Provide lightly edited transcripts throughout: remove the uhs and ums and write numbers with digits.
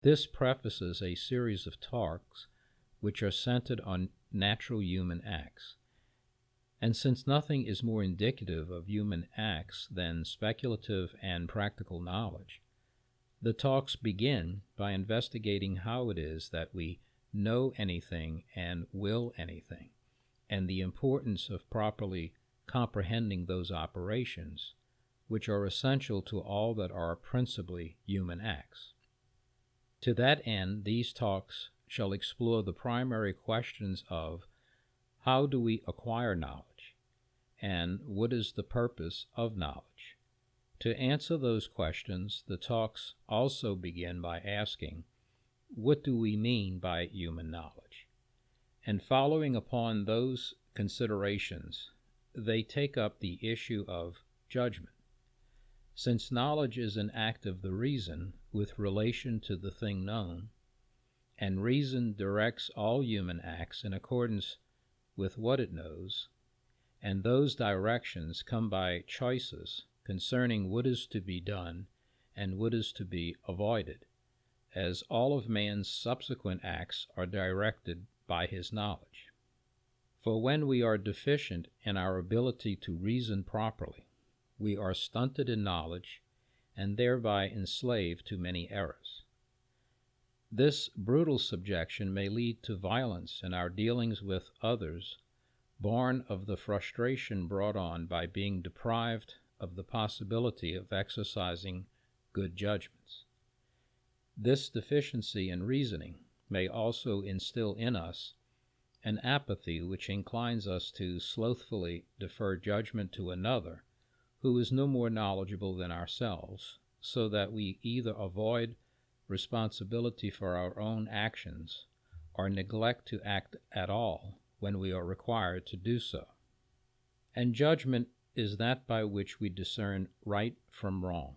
This prefaces a series of talks which are centered on natural human acts. And since nothing is more indicative of human acts than speculative and practical knowledge, the talks begin by investigating how it is that we know anything and will anything, and the importance of properly comprehending those operations, which are essential to all that are principally human acts. To that end, these talks shall explore the primary questions of how do we acquire knowledge, and what is the purpose of knowledge. To answer those questions, the talks also begin by asking, what do we mean by human knowledge? And following upon those considerations, they take up the issue of judgment. Since knowledge is an act of the reason with relation to the thing known, and reason directs all human acts in accordance with what it knows, and those directions come by choices concerning what is to be done and what is to be avoided, as all of man's subsequent acts are directed by his knowledge. For when we are deficient in our ability to reason properly, we are stunted in knowledge and thereby enslaved to many errors. This brutal subjection may lead to violence in our dealings with others, born of the frustration brought on by being deprived of the possibility of exercising good judgments. This deficiency in reasoning may also instill in us an apathy which inclines us to slothfully defer judgment to another who is no more knowledgeable than ourselves, so that we either avoid responsibility for our own actions or neglect to act at all when we are required to do so. And judgment is that by which we discern right from wrong.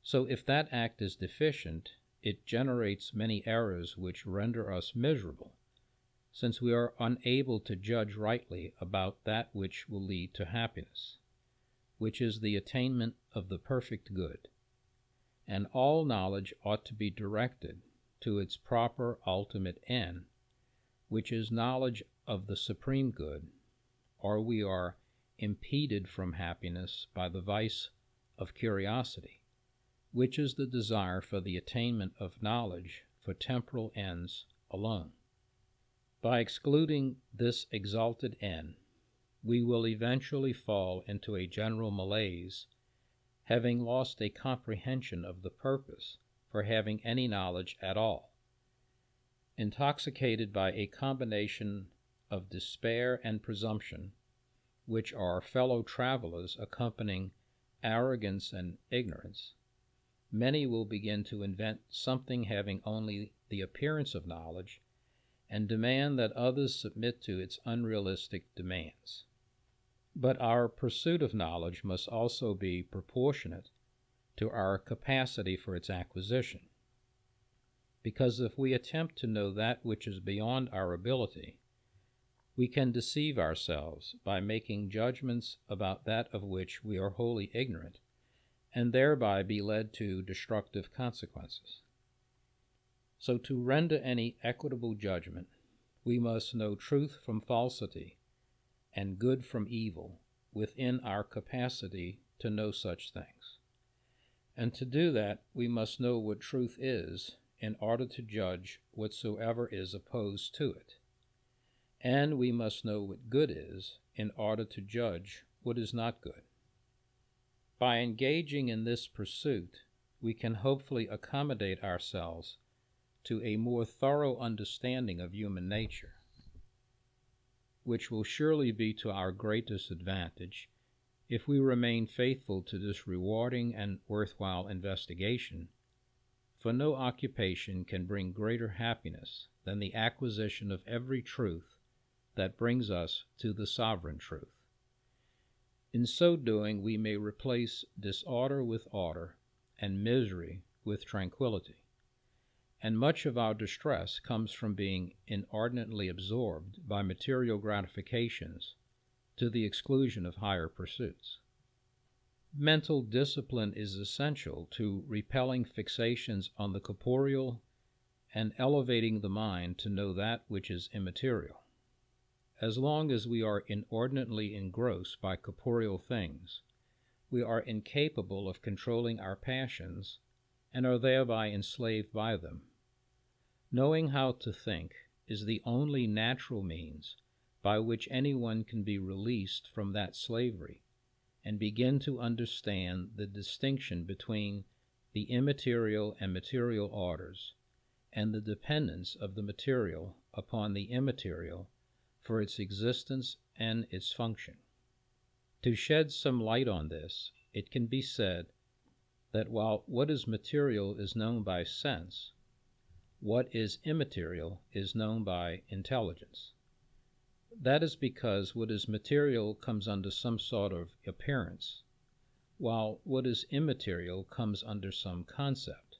So if that act is deficient, it generates many errors which render us miserable, since we are unable to judge rightly about that which will lead to happiness, which is the attainment of the perfect good. And all knowledge ought to be directed to its proper ultimate end, which is knowledge of the supreme good, or we are impeded from happiness by the vice of curiosity, which is the desire for the attainment of knowledge for temporal ends alone. By excluding this exalted end, we will eventually fall into a general malaise, having lost a comprehension of the purpose for having any knowledge at all, intoxicated by a combination of despair and presumption, which are fellow travelers accompanying arrogance and ignorance. Many will begin to invent something having only the appearance of knowledge, and demand that others submit to its unrealistic demands. But our pursuit of knowledge must also be proportionate to our capacity for its acquisition, because if we attempt to know that which is beyond our ability, we can deceive ourselves by making judgments about that of which we are wholly ignorant, and thereby be led to destructive consequences. So to render any equitable judgment, we must know truth from falsity and good from evil within our capacity to know such things. And to do that, we must know what truth is in order to judge whatsoever is opposed to it. And we must know what good is in order to judge what is not good. By engaging in this pursuit, we can hopefully accommodate ourselves to a more thorough understanding of human nature, which will surely be to our greatest advantage if we remain faithful to this rewarding and worthwhile investigation, for no occupation can bring greater happiness than the acquisition of every truth that brings us to the sovereign truth. In so doing, we may replace disorder with order and misery with tranquility. And much of our distress comes from being inordinately absorbed by material gratifications to the exclusion of higher pursuits. Mental discipline is essential to repelling fixations on the corporeal and elevating the mind to know that which is immaterial. As long as we are inordinately engrossed by corporeal things, we are incapable of controlling our passions and are thereby enslaved by them. Knowing how to think is the only natural means by which anyone can be released from that slavery and begin to understand the distinction between the immaterial and material orders and the dependence of the material upon the immaterial for its existence and its function. To shed some light on this, it can be said that while what is material is known by sense, what is immaterial is known by intelligence. That is because what is material comes under some sort of appearance, while what is immaterial comes under some concept.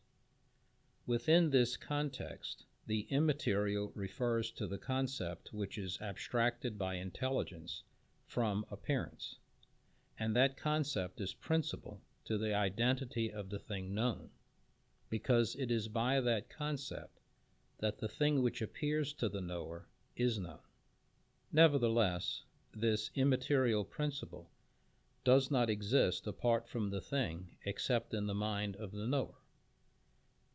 Within this context, the immaterial refers to the concept which is abstracted by intelligence from appearance, and that concept is principal to the identity of the thing known, because it is by that concept that the thing which appears to the knower is known. Nevertheless, this immaterial principle does not exist apart from the thing except in the mind of the knower.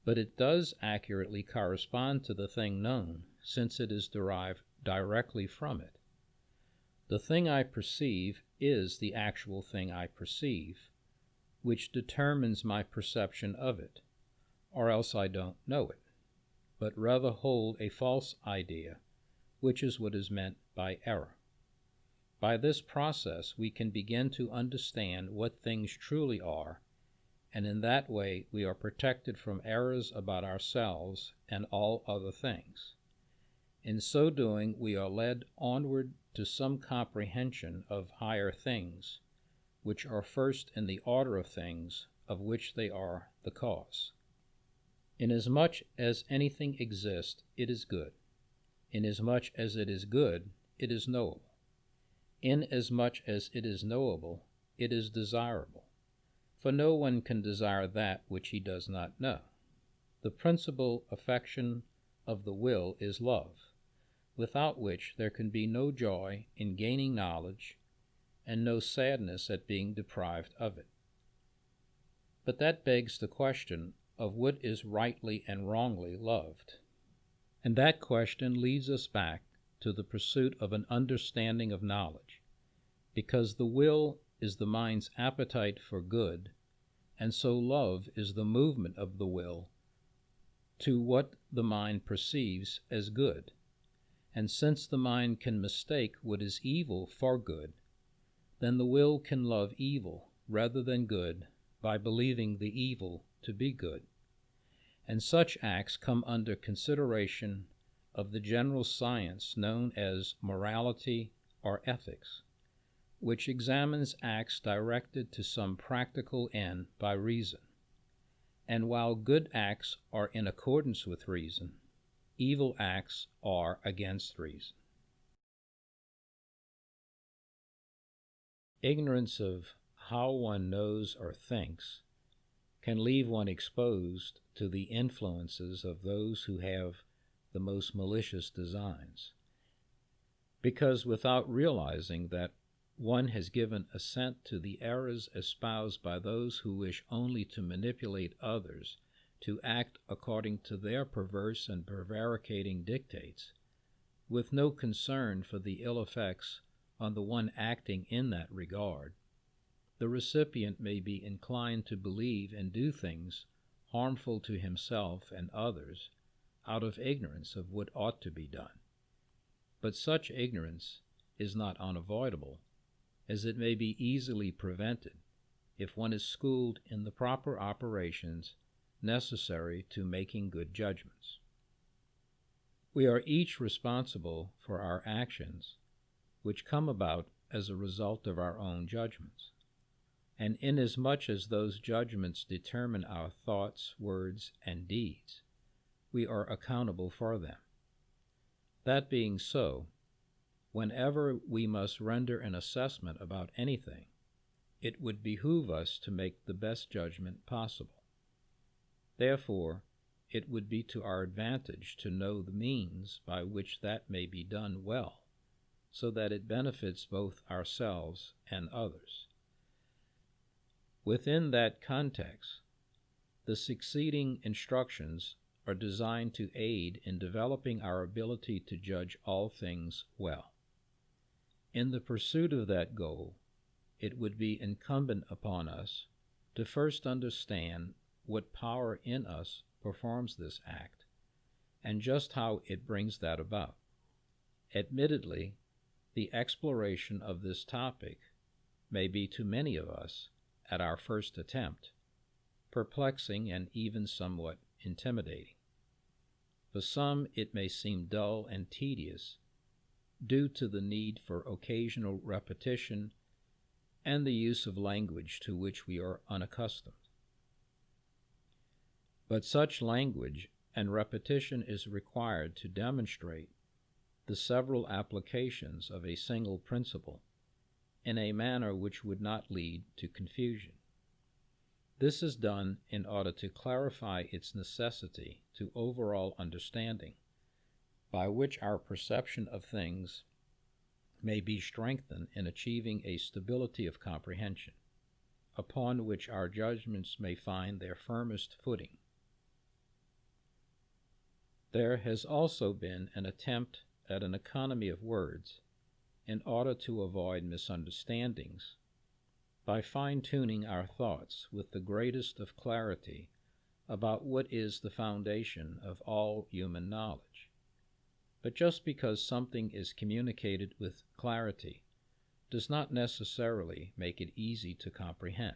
But it does accurately correspond to the thing known, since it is derived directly from it. The thing I perceive is the actual thing I perceive, which determines my perception of it, or else I don't know it, but rather hold a false idea, which is what is meant by error. By this process we can begin to understand what things truly are, and in that way we are protected from errors about ourselves and all other things. In so doing, we are led onward to some comprehension of higher things, which are first in the order of things of which they are the cause. Inasmuch as anything exists, it is good. Inasmuch as it is good, it is knowable. Inasmuch as it is knowable, it is desirable. For no one can desire that which he does not know. The principal affection of the will is love, without which there can be no joy in gaining knowledge and no sadness at being deprived of it. But that begs the question of what is rightly and wrongly loved. And that question leads us back to the pursuit of an understanding of knowledge, because the will is the mind's appetite for good, and so love is the movement of the will to what the mind perceives as good. And since the mind can mistake what is evil for good, then the will can love evil rather than good by believing the evil to be good. And such acts come under consideration of the general science known as morality or ethics, which examines acts directed to some practical end by reason. And while good acts are in accordance with reason, evil acts are against reason. Ignorance of how one knows or thinks can leave one exposed to the influences of those who have the most malicious designs, because without realizing that one has given assent to the errors espoused by those who wish only to manipulate others to act according to their perverse and prevaricating dictates, with no concern for the ill effects on the one acting in that regard, the recipient may be inclined to believe and do things harmful to himself and others out of ignorance of what ought to be done. But such ignorance is not unavoidable, as it may be easily prevented if one is schooled in the proper operations necessary to making good judgments. We are each responsible for our actions, which come about as a result of our own judgments. And inasmuch as those judgments determine our thoughts, words, and deeds, we are accountable for them. That being so, whenever we must render an assessment about anything, it would behoove us to make the best judgment possible. Therefore, it would be to our advantage to know the means by which that may be done well, so that it benefits both ourselves and others. Within that context, the succeeding instructions are designed to aid in developing our ability to judge all things well. In the pursuit of that goal, it would be incumbent upon us to first understand what power in us performs this act, and just how it brings that about. Admittedly, the exploration of this topic may be to many of us, at our first attempt, perplexing and even somewhat intimidating. For some, it may seem dull and tedious due to the need for occasional repetition and the use of language to which we are unaccustomed. But such language and repetition is required to demonstrate the several applications of a single principle in a manner which would not lead to confusion. This is done in order to clarify its necessity to overall understanding, by which our perception of things may be strengthened in achieving a stability of comprehension, upon which our judgments may find their firmest footing. There has also been an attempt at an economy of words in order to avoid misunderstandings by fine-tuning our thoughts with the greatest of clarity about what is the foundation of all human knowledge. But just because something is communicated with clarity does not necessarily make it easy to comprehend.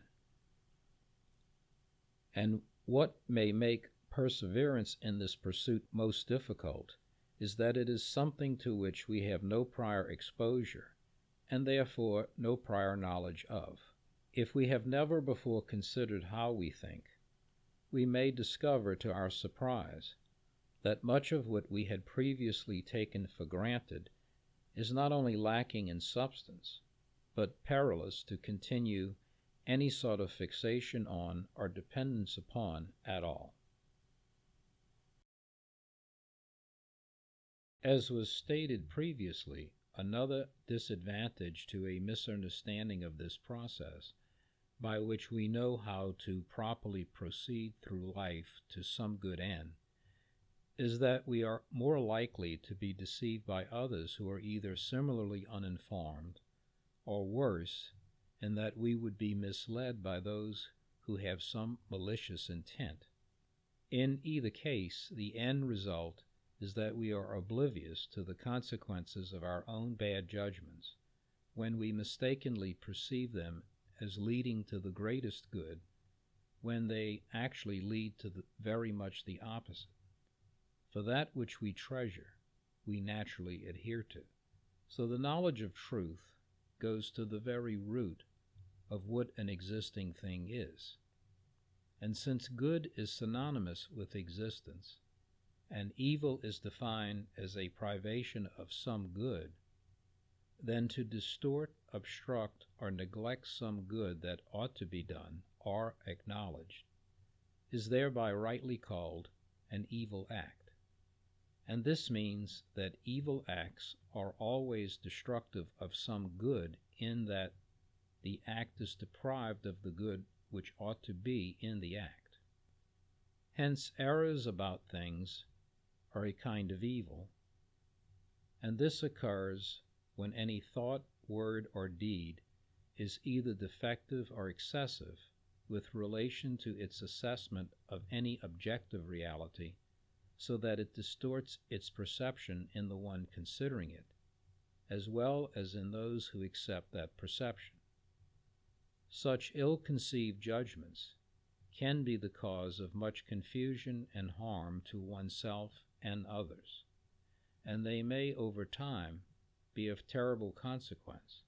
And what may make perseverance in this pursuit most difficult is that it is something to which we have no prior exposure, and therefore no prior knowledge of. If we have never before considered how we think, we may discover to our surprise that much of what we had previously taken for granted is not only lacking in substance, but perilous to continue any sort of fixation on or dependence upon at all. As was stated previously, another disadvantage to a misunderstanding of this process, by which we know how to properly proceed through life to some good end, is that we are more likely to be deceived by others who are either similarly uninformed, or worse, in that we would be misled by those who have some malicious intent. In either case, the end result is that we are oblivious to the consequences of our own bad judgments when we mistakenly perceive them as leading to the greatest good, when they actually lead to very much the opposite. For that which we treasure, we naturally adhere to. So the knowledge of truth goes to the very root of what an existing thing is. And since good is synonymous with existence, and evil is defined as a privation of some good, then to distort, obstruct, or neglect some good that ought to be done or acknowledged is thereby rightly called an evil act. And this means that evil acts are always destructive of some good, in that the act is deprived of the good which ought to be in the act. Hence, errors about things are a kind of evil, and this occurs when any thought, word, or deed is either defective or excessive with relation to its assessment of any objective reality, so that it distorts its perception in the one considering it, as well as in those who accept that perception. Such ill-conceived judgments can be the cause of much confusion and harm to oneself and others, and they may over time be of terrible consequence,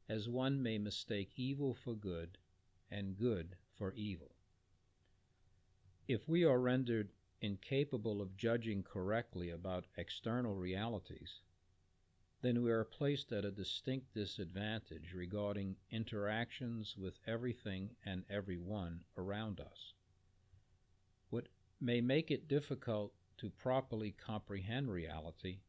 as one may mistake evil for good and good for evil. If we are rendered incapable of judging correctly about external realities, then we are placed at a distinct disadvantage regarding interactions with everything and everyone around us. What may make it difficult to properly comprehend reality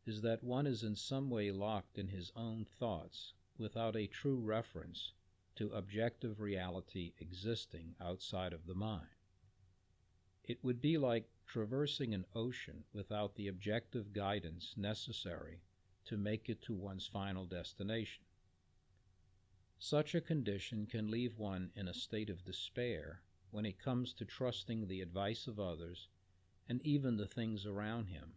is that one is in some way locked in his own thoughts without a true reference to objective reality existing outside of the mind. It would be like traversing an ocean without the objective guidance necessary to make it to one's final destination. Such a condition can leave one in a state of despair when it comes to trusting the advice of others and even the things around him,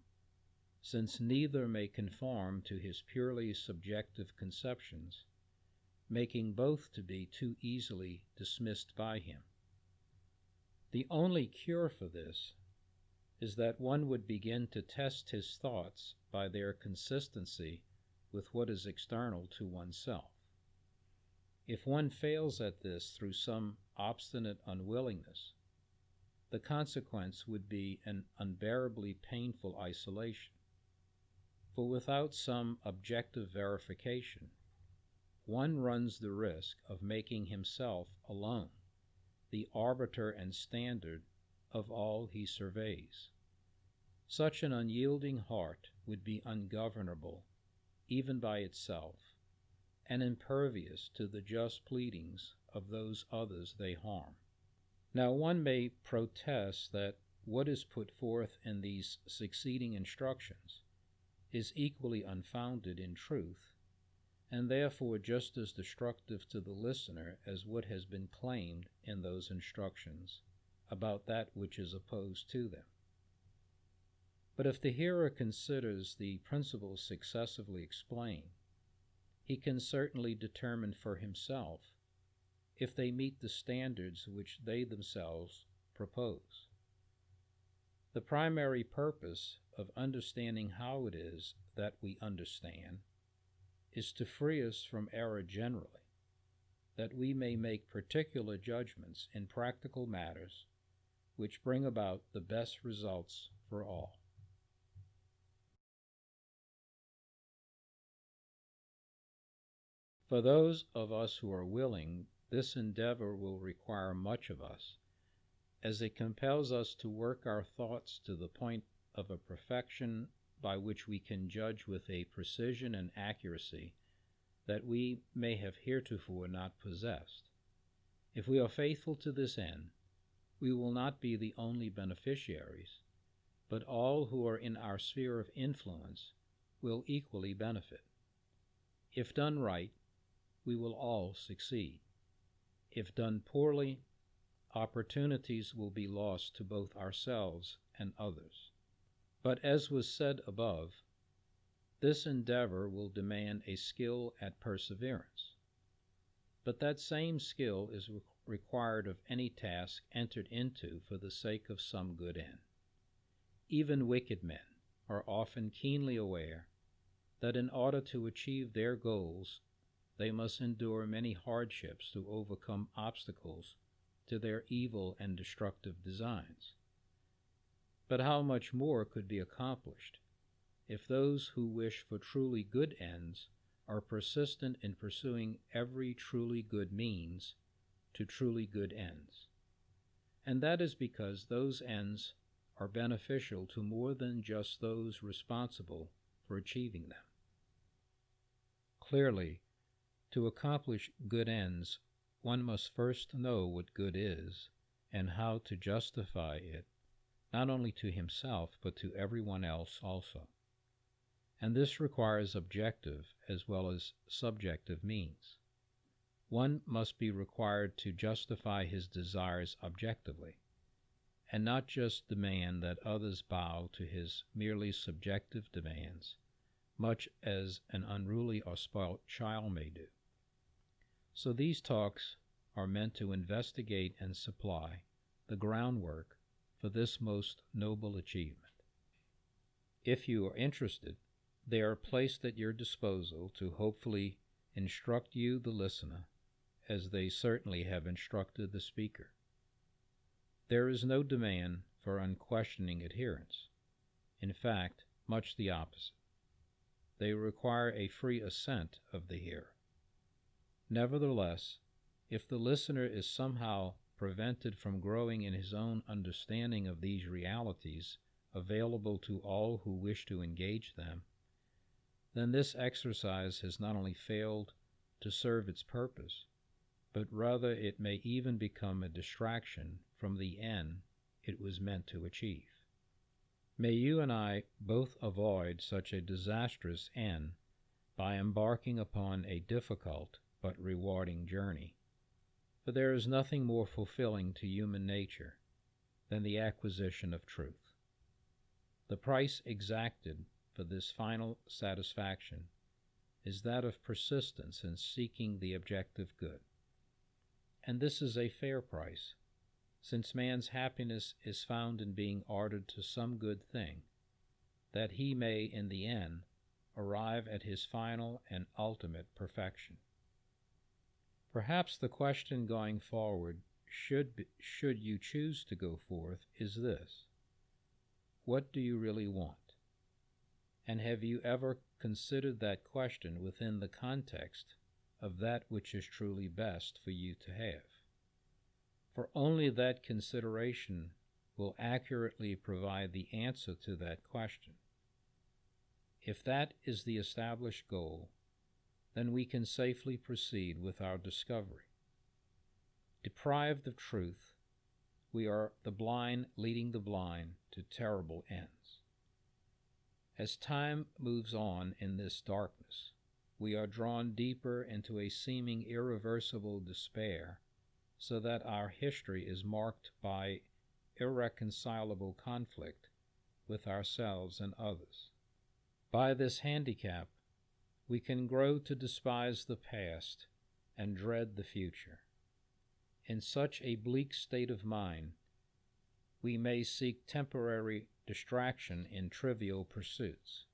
since neither may conform to his purely subjective conceptions, making both to be too easily dismissed by him. The only cure for this is that one would begin to test his thoughts by their consistency with what is external to oneself. If one fails at this through some obstinate unwillingness, the consequence would be an unbearably painful isolation. For without some objective verification, one runs the risk of making himself alone the arbiter and standard of all he surveys. Such an unyielding heart would be ungovernable, even by itself, and impervious to the just pleadings of those others they harm. Now one may protest that what is put forth in these succeeding instructions is equally unfounded in truth, and therefore just as destructive to the listener as what has been claimed in those instructions about that which is opposed to them. But if the hearer considers the principles successively explained, he can certainly determine for himself if they meet the standards which they themselves propose. The primary purpose of understanding how it is that we understand is to free us from error generally, that we may make particular judgments in practical matters which bring about the best results for all. For those of us who are willing, this endeavor will require much of us, as it compels us to work our thoughts to the point of a perfection by which we can judge with a precision and accuracy that we may have heretofore not possessed. If we are faithful to this end, we will not be the only beneficiaries, but all who are in our sphere of influence will equally benefit. If done right, we will all succeed. If done poorly, opportunities will be lost to both ourselves and others. But as was said above, this endeavor will demand a skill at perseverance. But that same skill is required of any task entered into for the sake of some good end. Even wicked men are often keenly aware that in order to achieve their goals, they must endure many hardships to overcome obstacles to their evil and destructive designs. But how much more could be accomplished if those who wish for truly good ends are persistent in pursuing every truly good means to truly good ends? And that is because those ends are beneficial to more than just those responsible for achieving them. Clearly, to accomplish good ends, one must first know what good is and how to justify it, not only to himself, but to everyone else also. And this requires objective as well as subjective means. One must be required to justify his desires objectively, and not just demand that others bow to his merely subjective demands, much as an unruly or spoilt child may do. So these talks are meant to investigate and supply the groundwork for this most noble achievement. If you are interested, they are placed at your disposal to hopefully instruct you, the listener, as they certainly have instructed the speaker. There is no demand for unquestioning adherence. In fact, much the opposite. they require a free assent of the hearer. Nevertheless, if the listener is somehow prevented from growing in his own understanding of these realities available to all who wish to engage them, then this exercise has not only failed to serve its purpose, but rather it may even become a distraction from the end it was meant to achieve. May you and I both avoid such a disastrous end by embarking upon a difficult but rewarding journey, for there is nothing more fulfilling to human nature than the acquisition of truth. The price exacted for this final satisfaction is that of persistence in seeking the objective good. And this is a fair price, since man's happiness is found in being ordered to some good thing, that he may in the end arrive at his final and ultimate perfection. Perhaps the question going forward, should you choose to go forth, is this: what do you really want? And have you ever considered that question within the context of that which is truly best for you to have? For only that consideration will accurately provide the answer to that question. If that is the established goal, then we can safely proceed with our discovery. Deprived of truth, we are the blind leading the blind to terrible ends. As time moves on in this darkness, we are drawn deeper into a seeming irreversible despair, so that our history is marked by irreconcilable conflict with ourselves and others. By this handicap, we can grow to despise the past and dread the future. In such a bleak state of mind, we may seek temporary distraction in trivial pursuits,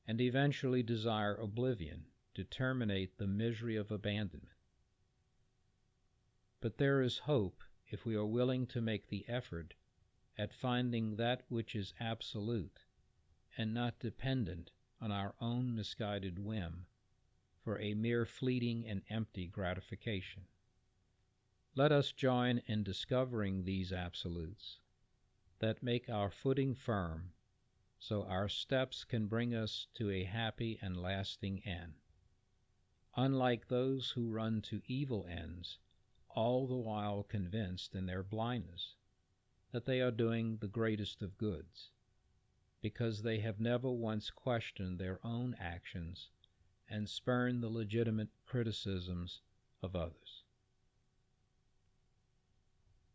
and eventually desire oblivion to terminate the misery of abandonment. But there is hope if we are willing to make the effort at finding that which is absolute and not dependent on our own misguided whim for a mere fleeting and empty gratification. Let us join in discovering these absolutes that make our footing firm, so our steps can bring us to a happy and lasting end, unlike those who run to evil ends, all the while convinced in their blindness that they are doing the greatest of goods, because they have never once questioned their own actions and spurned the legitimate criticisms of others.